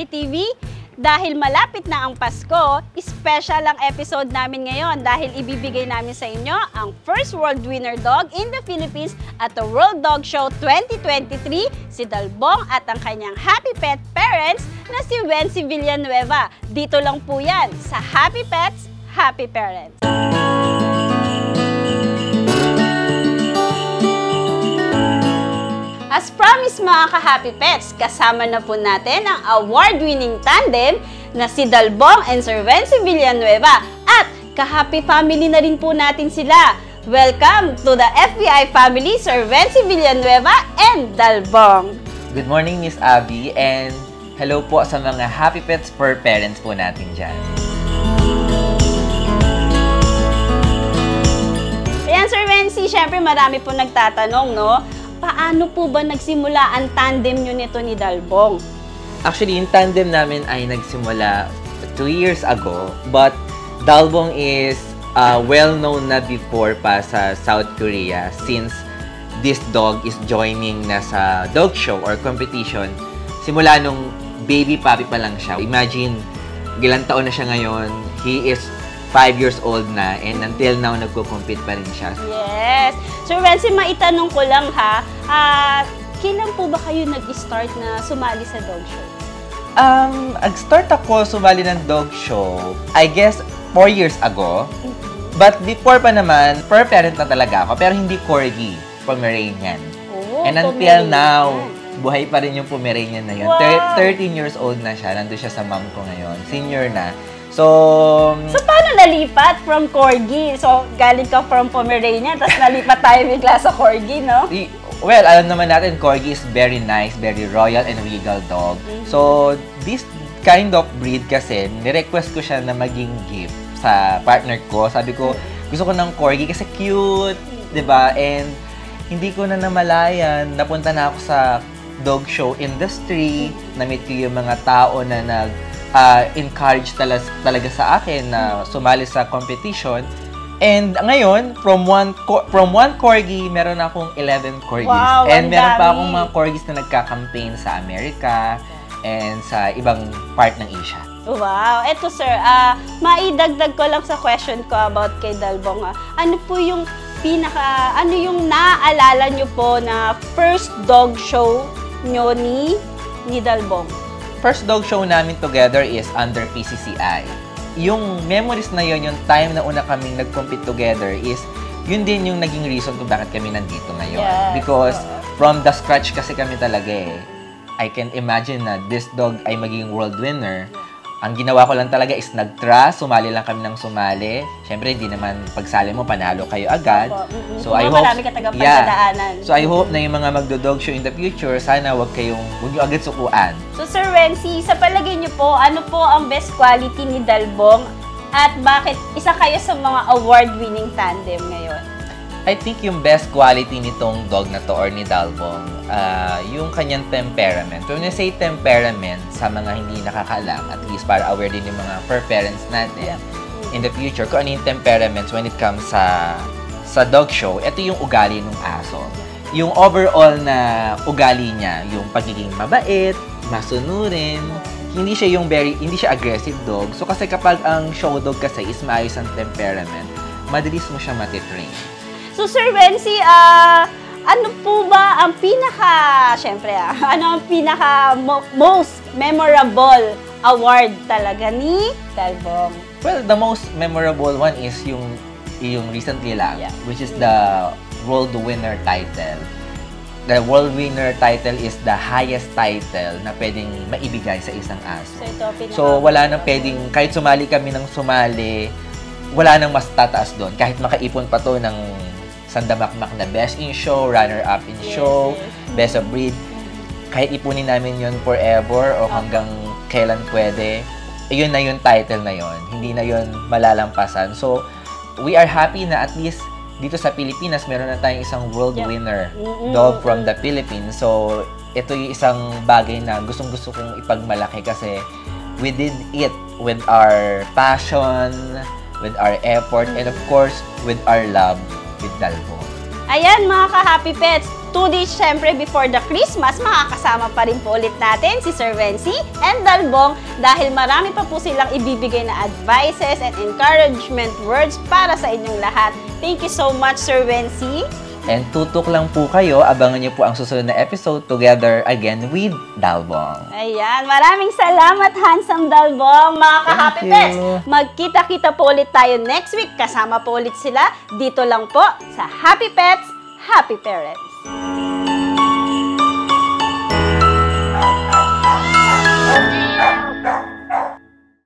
Family TV. Dahil malapit na ang Pasko, special ang episode namin ngayon dahil ibibigay namin sa inyo ang first world winner dog in the Philippines at the World Dog Show 2023, si Dalbong at ang kanyang happy pet parents na si Wency Villanueva. Dito lang po yan sa Happy Pets, Happy Parents. As promised mga ka-Happy Pets, kasama na po natin ang award-winning tandem na si Dalbong and Sir Wency Villanueva at ka-Happy Family na rin po natin sila. Welcome to the FBI family, Sir Wency Villanueva and Dalbong. Good morning, Miss Abby, and hello po sa mga Happy Pets per parents po natin dyan. Ayan, Sir Wency, syempre marami po nagtatanong, no? Paano po ba nagsimula ang tandem nyo nito ni Dalbong? Actually, yung tandem namin ay nagsimula 2 years ago, but Dalbong is well-known na before pa sa South Korea since this dog is joining na sa dog show or competition. Simula nung baby puppy pa lang siya. Imagine, ilang taon na siya ngayon. He is 5 years old na and until now nagko-compete pa rin siya. Yes. Sir Wency, maitanong ko lang ha, kailan po ba kayo nag-start na sumali sa dog show? Nag-start ako sumali ng dog show, I guess, 4 years ago. But before pa naman, per parent na talaga ako, pero hindi Corgi, Pomeranian. Oh, and until now, buhay pa rin yung Pomeranian na yun. Wow. 13 years old na siya, nandun siya sa mom ko ngayon, senior na. So paano nalipat from Corgi? So, galing ka from Pomeranian, tapos nalipat tayo bigla sa Corgi, no? Well, alam naman natin, Corgi is very nice, very royal and regal dog. So, this kind of breed kasi, nirequest ko siya na maging gift sa partner ko. Sabi ko, gusto ko ng Corgi kasi cute, diba? And hindi ko na namalayan, napunta na ako sa dog show industry, na-meet ko yung mga tao na encourage talaga sa akin na sumali sa competition. And ngayon, from one Corgi, meron akong 11 Corgis. Wow, and meron pa dami. akong mga Corgis na nagka-campaign sa Amerika and sa ibang part ng Asia. Wow. Eto sir, maidagdag ko lang sa question ko about kay Dalbong. Ano po yung ano yung naaalala nyo po na first dog show nyo ni Dalbong? First dog show namin together is under PCCI. Yung memories na yun, yung time na una kaming nag-compete together is, yun din yung naging reason kung bakit kami nandito ngayon. Yes. Because from the scratch kasi kami talaga eh. I can imagine na this dog ay magiging world winner. Ang ginawa ko lang talaga is nag-trust, sumali lang kami ng sumali. Siyempre, hindi naman pagsali mo, panalo kayo agad. So, I hope, marami ka tagapagdadaanan. So, I hope na yung mga magdo-dog show in the future, sana huwag nyo agad sukuan. So, Sir Wency, sa palagay nyo po, ano po ang best quality ni Dalbong? At bakit isa kayo sa mga award-winning tandem ngayon? I think yung best quality nitong dog na to or ni Dalbong, yung kanyang temperament. When I say temperament, sa mga hindi nakakaalam, at least para aware din yung mga fur parents natin in the future, kung ano yung temperaments when it comes sa dog show, ito yung ugali ng aso. Yung overall na ugali niya, yung pagiging mabait, masunurin, hindi siya aggressive dog. So kasi kapag ang show dog kasi is maayos ang temperament, madalis mo siya matitrain. So, Sir Wency, ano po ba ang most memorable award talaga ni Dalbong? Well, the most memorable one is yung recently lang, which is the World Winner title. The World Winner title is the highest title na pwedeng maibigay sa isang aso. So wala nang pwedeng, kahit sumali kami ng sumali, wala nang mas tataas doon. Kahit makaipon pa to ng sandamakmak na best in show, runner-up in show, best of breed. Kahit ipunin namin yun forever o hanggang kailan pwede, yun na yung title na yun. Hindi na yun malalampasan. So, we are happy na at least dito sa Pilipinas, meron na tayong isang world winner dog from the Philippines. So, ito yung isang bagay na gustong-gusto kong ipagmalaki kasi we did it with our passion, with our effort, and of course, with our love with Dalbong. Ayan mga ka-Happy Pets, 2 days syempre before the Christmas, makakasama pa rin po ulit natin si Sir Vency and Dalbong dahil marami pa po silang ibibigay na advices and encouragement words para sa inyong lahat. Thank you so much, Sir Vency. And tutok lang po kayo, abangan niyo po ang susunod na episode together again with Dalbong. Ayan, maraming salamat, handsome Dalbong. Mga ka-Happy Pets, magkita-kita po ulit tayo next week. Kasama po ulit sila dito lang po sa Happy Pets, Happy Parents.